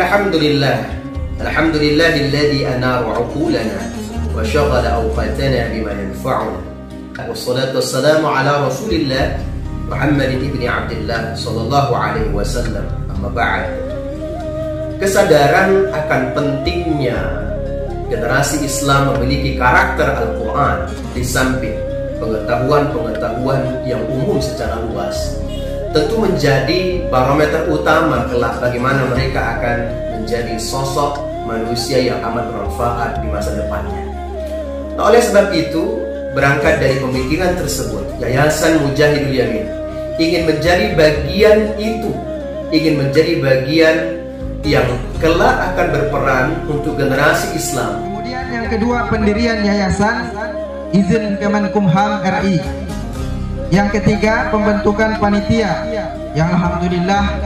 Alhamdulillah, alhamdulillahilladzi anara 'uqulana wa syaghala awqatana bima yanfa'una. Wassalatu wassalamu ala Rasulillah Muhammad ibn Abdullah sallallahu alaihi wasallam. Amma ba'd. Kesadaran akan pentingnya generasi Islam memiliki karakter Al-Quran di samping pengetahuan-pengetahuan yang umum secara luas tentu menjadi barometer utama kelak bagaimana mereka akan menjadi sosok manusia yang amat bermanfaat di masa depannya. Nah, oleh sebab itu, berangkat dari pemikiran tersebut, Yayasan Mujahidul Yamin ingin menjadi bagian itu, ingin menjadi bagian yang kelak akan berperan untuk generasi Islam. Kemudian yang kedua, pendirian yayasan izin Kemenkumham RI. Yang ketiga, pembentukan panitia yang alhamdulillah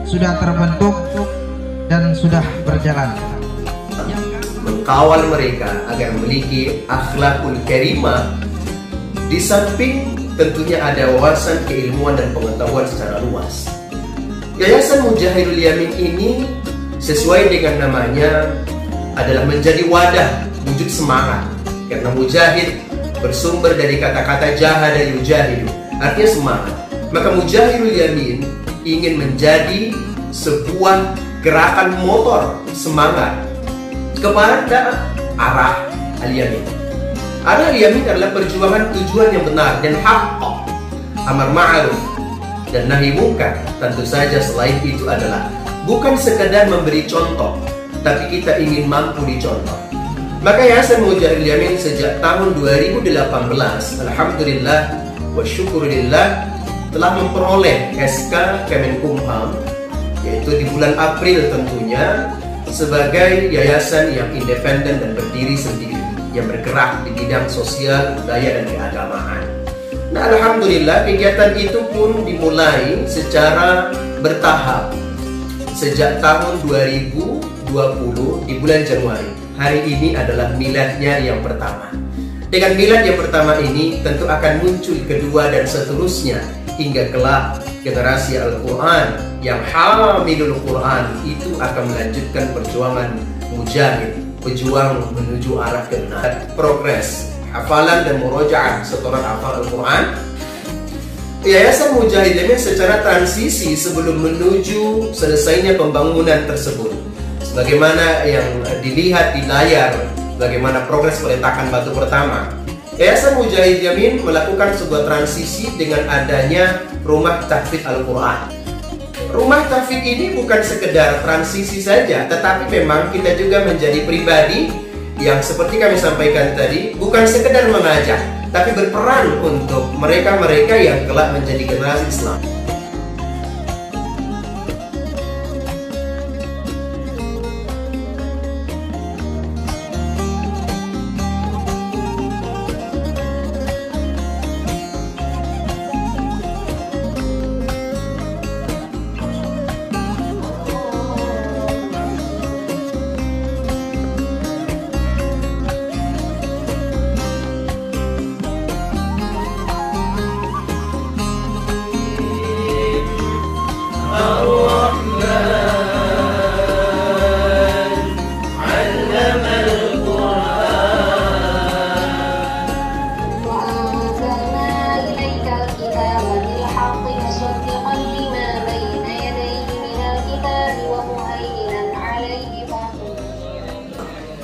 sudah terbentuk dan sudah berjalan. Mengkawal mereka agar memiliki akhlakul karimah, di samping tentunya ada wawasan keilmuan dan pengetahuan secara luas. Yayasan Mujahidul Yamin ini sesuai dengan namanya adalah menjadi wadah wujud semangat, karena mujahid bersumber dari kata-kata jahada yujahidu, artinya semangat. Maka Mujahidul Yamin ingin menjadi sebuah gerakan motor semangat kepada arah Al-Yamin. Arah Al-Yamin adalah perjuangan tujuan yang benar dan hak, amar ma'ruf dan nahi munkar. Tentu saja selain itu adalah bukan sekedar memberi contoh, tapi kita ingin mampu dicontoh. Maka Yayasan Mujahidul Yamin sejak tahun 2018, alhamdulillah wa syukurillah, telah memperoleh SK Kemenkumham, yaitu di bulan April tentunya, sebagai yayasan yang independen dan berdiri sendiri, yang bergerak di bidang sosial, budaya, dan keagamaan. Nah, alhamdulillah kegiatan itu pun dimulai secara bertahap sejak tahun 2020 di bulan Januari. Hari ini adalah miladnya yang pertama. Dengan milad yang pertama ini tentu akan muncul kedua dan seterusnya hingga kelak generasi Al-Quran yang hamilul Quran itu akan melanjutkan perjuangan mujahid, pejuang menuju arah kebenaran. Progres hafalan dan murojaah setoran hafal Al-Quran. Yayasan Mujahidul Yamin secara transisi sebelum menuju selesainya pembangunan tersebut, sebagaimana yang dilihat di layar, bagaimana progres peletakan batu pertama. Yayasan Mujahidul Yamin melakukan sebuah transisi dengan adanya Rumah Tahfidz Al-Quran. Rumah Tahfidz ini bukan sekedar transisi saja, tetapi memang kita juga menjadi pribadi yang seperti kami sampaikan tadi, bukan sekedar mengajak, tapi berperan untuk mereka-mereka yang kelak menjadi generasi Islam.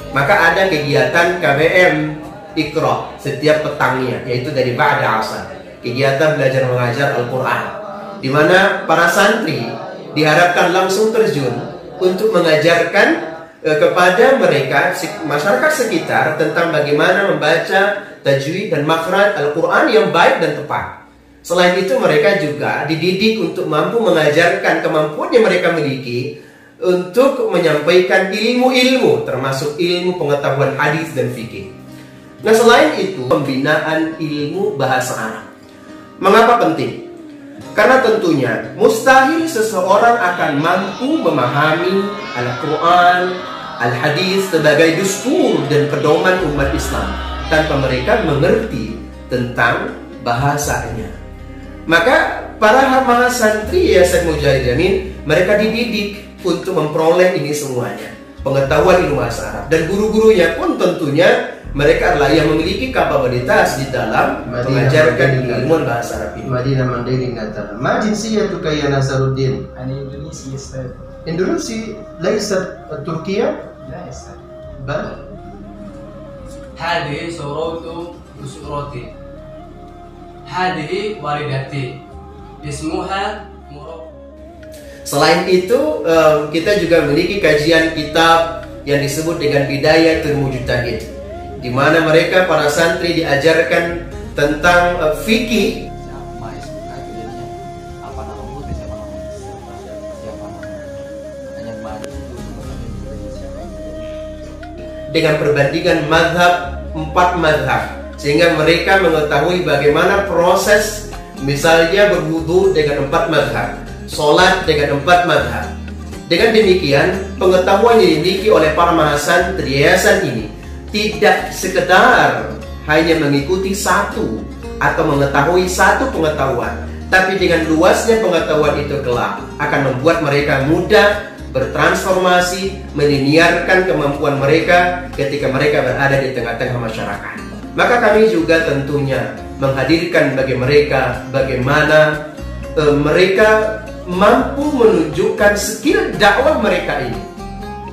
Maka ada kegiatan KBM Iqra setiap petangnya, yaitu dari ba'da asar, kegiatan belajar mengajar Al-Quran, di mana para santri diharapkan langsung terjun untuk mengajarkan kepada mereka, masyarakat sekitar, tentang bagaimana membaca tajwid dan makhraj Al-Quran yang baik dan tepat. Selain itu mereka juga dididik untuk mampu mengajarkan kemampuan yang mereka miliki untuk menyampaikan ilmu-ilmu, termasuk ilmu pengetahuan hadis dan fikih. Nah, selain itu, pembinaan ilmu bahasa Arab. Mengapa penting? Karena tentunya mustahil seseorang akan mampu memahami Al-Quran, Al-Hadis sebagai dustur dan pedoman umat Islam tanpa mereka mengerti tentang bahasanya. Maka para hamba santri Yayasan Mujahidul Yamin, mereka dididik untuk memperoleh ini semuanya, pengetahuan ilmu bahasa Arab. Dan guru-gurunya pun tentunya mereka adalah yang memiliki kapabilitas di dalam mengajarkan ilmu bahasa Arab ini. Madinah Mandailing kata, "Ma jinsiyatuka ya Nasaruddin?" أنا إندونيسي أستاذ. Indonesia, ليست تركيا؟ لا أستاذ. بل هذه صورة صورتي. هذه والدتي. اسمها مراد. Selain itu, kita juga memiliki kajian kitab yang disebut dengan Bidayatul Mujtahid, di mana mereka para santri diajarkan tentang fikih dengan perbandingan mazhab 4 mazhab, sehingga mereka mengetahui bagaimana proses misalnya berwudu dengan 4 mazhab, sholat dengan 4 mazhab. Dengan demikian, pengetahuan yang dimiliki oleh para mahasantri yayasan ini tidak sekedar hanya mengikuti satu atau mengetahui satu pengetahuan, tapi dengan luasnya pengetahuan itu kelak akan membuat mereka mudah bertransformasi, meliniarkan kemampuan mereka ketika mereka berada di tengah-tengah masyarakat. Maka kami juga tentunya menghadirkan bagi mereka bagaimana mereka mampu menunjukkan skill dakwah mereka ini.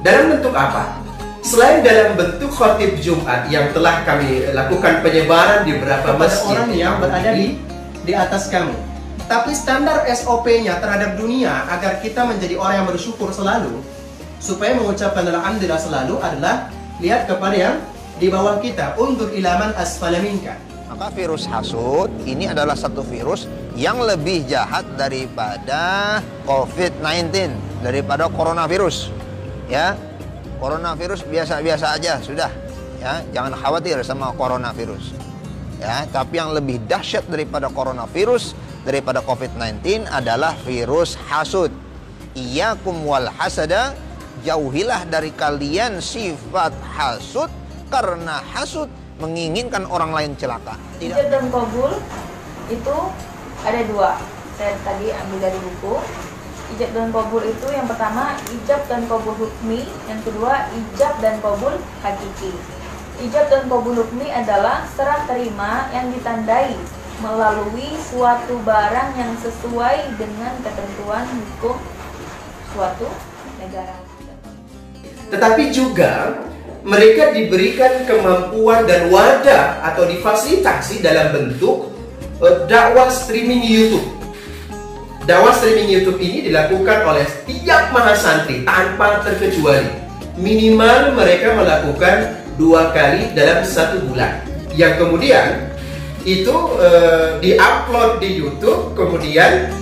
Dalam bentuk apa? Selain dalam bentuk khotib Jumat yang telah kami lakukan penyebaran di beberapa masjid orang yang berada di atas kami. Tapi standar SOP-nya terhadap dunia agar kita menjadi orang yang bersyukur selalu, supaya mengucapkan alhamdulillah selalu, adalah lihat kepada yang di bawah kita. Undur ilaman asfala minka. Maka virus hasud ini adalah satu virus yang lebih jahat daripada COVID-19, daripada coronavirus. Ya, coronavirus biasa-biasa aja sudah. Ya, jangan khawatir sama coronavirus. Ya, tapi yang lebih dahsyat daripada coronavirus, daripada COVID-19 adalah virus hasud. Iyyakum wal hasada, jauhilah dari kalian sifat hasud, karena hasud menginginkan orang lain celaka. Ijab dan qabul itu ada 2. Saya tadi ambil dari buku. Ijab dan qabul itu yang pertama ijab dan qabul hukmi, yang kedua ijab dan qabul hakiki. Ijab dan qabul hukmi adalah serah terima yang ditandai melalui suatu barang yang sesuai dengan ketentuan hukum suatu negara. Tetapi juga mereka diberikan kemampuan dan wadah atau difasilitasi dalam bentuk dakwah streaming YouTube. Dakwah streaming YouTube ini dilakukan oleh setiap mahasantri tanpa terkecuali. Minimal mereka melakukan 2 kali dalam 1 bulan. Yang kemudian itu diupload di YouTube, kemudian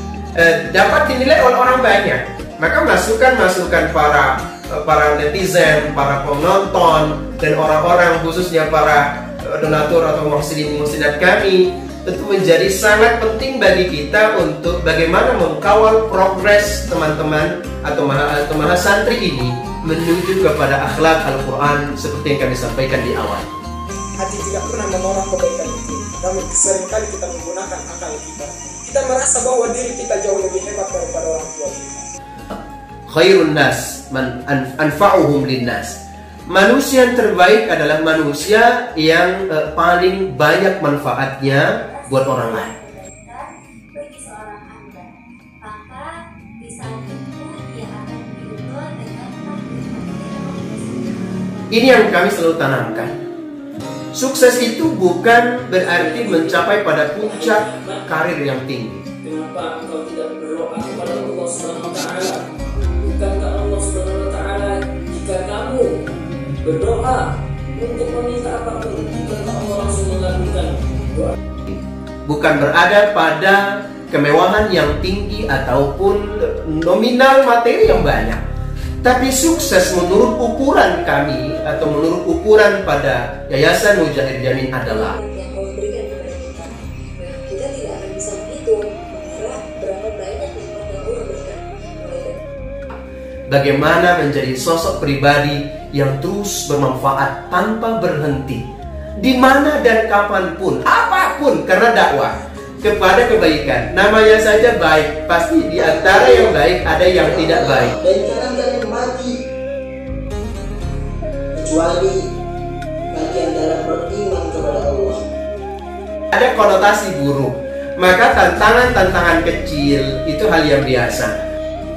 dapat dinilai oleh orang banyak. Maka masukan-masukan para netizen, para penonton, dan orang-orang khususnya para donatur atau muhsinin-muhsinat kami tentu menjadi sangat penting bagi kita untuk bagaimana mengkawal progres teman-teman atau mahasantri ini menuju kepada akhlak Al-Quran seperti yang kami sampaikan di awal. Hati tidak pernah menolak kebaikan itu, namun seringkali kita menggunakan akal kita. Kita merasa bahwa diri kita jauh lebih hebat daripada orang tua kita. Khairun nas man anfa'uhum linnas. Manusia yang terbaik adalah manusia yang paling banyak manfaatnya buat orang lain. Bagi seorang hamba, maka di saat itu ia akan diukur dengan Ini yang kami selalu tanamkan. Sukses itu bukan berarti mencapai pada puncak karir yang tinggi. Kenapa engkau tidak berdoa kepada Allah Subhanahu wa taala? Bukankah Allah Subhanahu wa taala jika kamu berdoa untuk meminta apapun, bukankah Allah langsung mengabulkan doa? Bukan berada pada kemewahan yang tinggi ataupun nominal materi yang banyak, tapi sukses menurut ukuran kami atau menurut ukuran pada Yayasan Mujahid Yamin adalah yang Allah berikan kepada kita. Kita tidak akan bisa menghitung berapa banyak nikmat yang Allah berikan kepada kita. bagaimana menjadi sosok pribadi yang terus bermanfaat tanpa berhenti, di mana dan kapanpun, apapun, karena dakwah kepada kebaikan. Namanya saja baik, pasti di antara yang baik ada yang tidak baik. Dan jangan mati kecuali bagian dalam beriman kepada Allah. Ada konotasi buruk, maka tantangan-tantangan kecil itu hal yang biasa.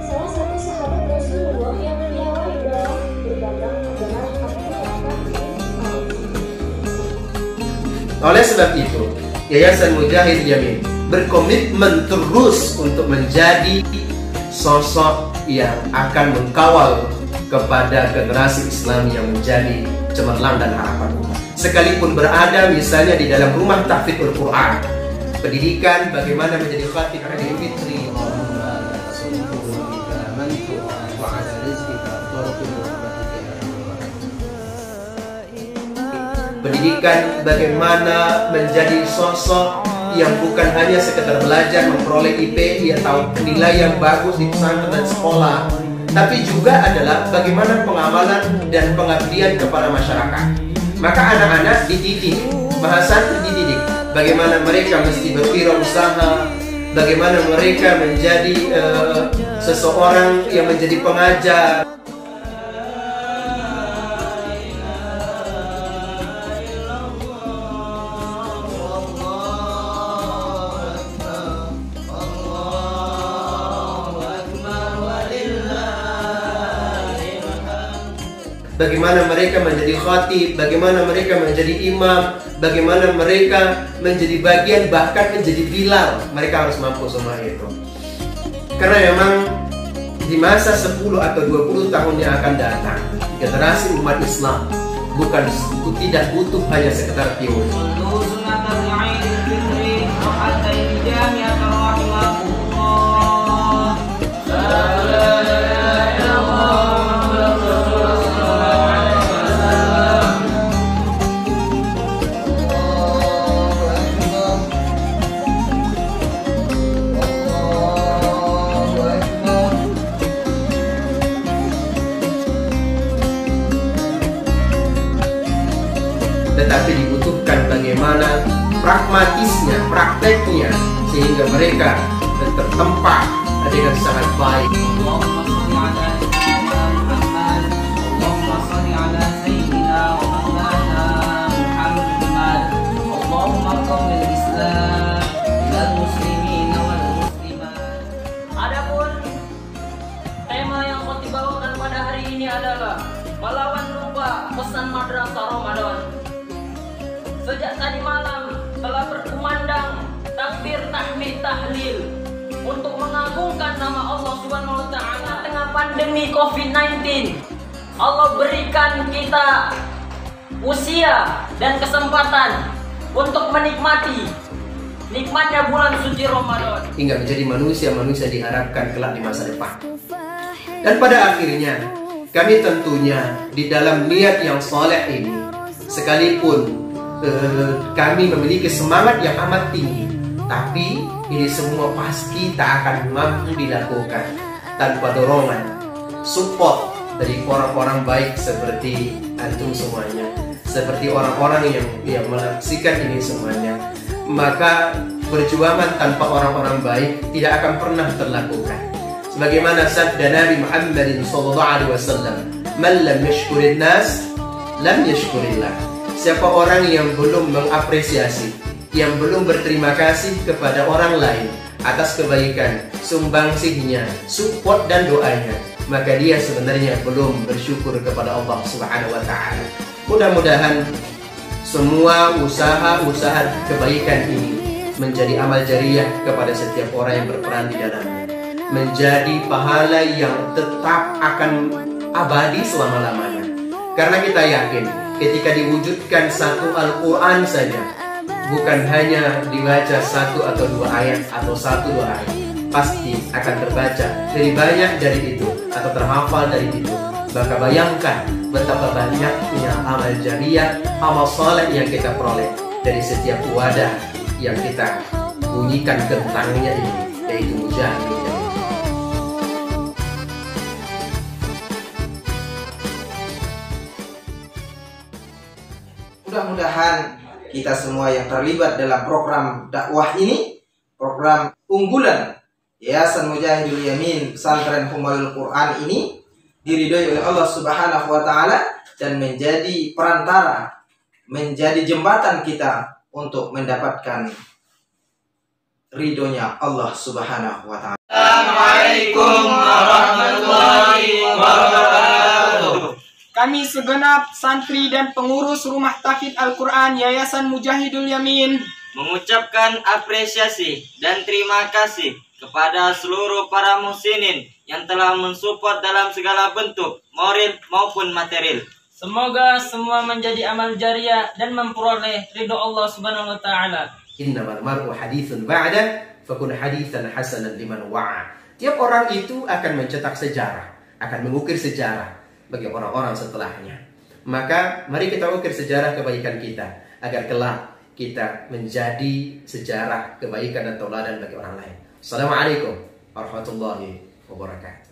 Salah satu sahabat Rasulullah yang piawai dalam berdagang adalah Abu Bakar. Oleh sebab itu, Yayasan Mujahid Yamin berkomitmen terus untuk menjadi sosok yang akan mengkawal kepada generasi Islam yang menjadi cemerlang dan harapan umat. Sekalipun berada misalnya di dalam rumah tahfidzul Quran, pendidikan bagaimana menjadi khatib Idul Fitri, pendidikan bagaimana menjadi sosok yang bukan hanya sekedar belajar memperoleh IP atau nilai yang bagus di pesantren dan sekolah, tapi juga adalah bagaimana pengamalan dan pengabdian kepada masyarakat. Maka anak-anak dididik, bahasa dididik bagaimana mereka mesti berwirausaha, bagaimana mereka menjadi seseorang yang menjadi pengajar. Bagaimana mereka menjadi khatib, bagaimana mereka menjadi imam, bagaimana mereka menjadi bagian, bahkan menjadi bilal. Mereka harus mampu semua itu. Karena memang di masa 10 atau 20 tahun yang akan datang, generasi umat Islam tidak butuh hanya sekedar teori. Tetapi dibutuhkan bagaimana pragmatisnya, prakteknya, sehingga mereka tertempa dengan sangat baik. Adapun tema yang mau dibawakan pada hari ini adalah melawan lupa pesan madrasah Ramadan. Sejak tadi malam telah berkumandang takbir, tahmid, tahlil untuk mengagungkan nama Allah Subhanahu wa taala. Tengah pandemi Covid-19, Allah berikan kita usia dan kesempatan untuk menikmati nikmatnya bulan suci Ramadan hingga menjadi manusia-manusia diharapkan kelak di masa depan. Dan pada akhirnya kami tentunya di dalam niat yang soleh ini, sekalipun kami memiliki semangat yang amat tinggi, tapi ini semua pasti tak akan mampu dilakukan tanpa dorongan, support dari orang-orang baik seperti antum semuanya, seperti orang-orang yang menyaksikan ini semuanya. Maka perjuangan tanpa orang-orang baik tidak akan pernah terlakukan. Sebagaimana sabda Nabi Muhammad SAW, "Man lam yashkurin nas, lam yashkurillah." Siapa orang yang belum mengapresiasi, yang belum berterima kasih kepada orang lain atas kebaikan, sumbangsihnya, support dan doanya, maka dia sebenarnya belum bersyukur kepada Allah Subhanahu wa taala. Mudah-mudahan semua usaha-usaha kebaikan ini menjadi amal jariah kepada setiap orang yang berperan di dalamnya, menjadi pahala yang tetap akan abadi selama-lamanya. Karena kita yakin ketika diwujudkan satu Al-Quran saja, bukan hanya dibaca 1 atau 2 ayat atau 1-2 ayat, pasti akan terbaca lebih banyak dari itu atau terhafal dari itu. Maka bayangkan betapa banyaknya amal jariah, amal soleh yang kita peroleh dari setiap wadah yang kita bunyikan gentangnya ini, yaitu Mujahid. Mudah-mudahan kita semua yang terlibat dalam program dakwah ini program unggulan Yayasan Mujahidul Yamin Pesantren Humalul Quran ini diridhoi oleh Allah Subhanahu wa taala dan menjadi perantara, menjadi jembatan kita untuk mendapatkan ridhonya Allah Subhanahu wa taala. Assalamualaikum warahmatullahi wabarakatuh. Kami segenap santri dan pengurus Rumah Tahfidz Al-Quran Yayasan Mujahidul Yamin mengucapkan apresiasi dan terima kasih kepada seluruh para muhsinin yang telah mensupport dalam segala bentuk, moral maupun material. Semoga semua menjadi amal jariah dan memperoleh ridho Allah Subhanahu wa taala. Innamal mar'u haditsun ba'da fakun haditsan hasanan liman wa'a. Tiap orang itu akan mencetak sejarah, akan mengukir sejarah bagi orang-orang setelahnya. Maka mari kita ukir sejarah kebaikan kita agar kelak kita menjadi sejarah kebaikan dan tauladan bagi orang lain. Assalamualaikum warahmatullahi wabarakatuh.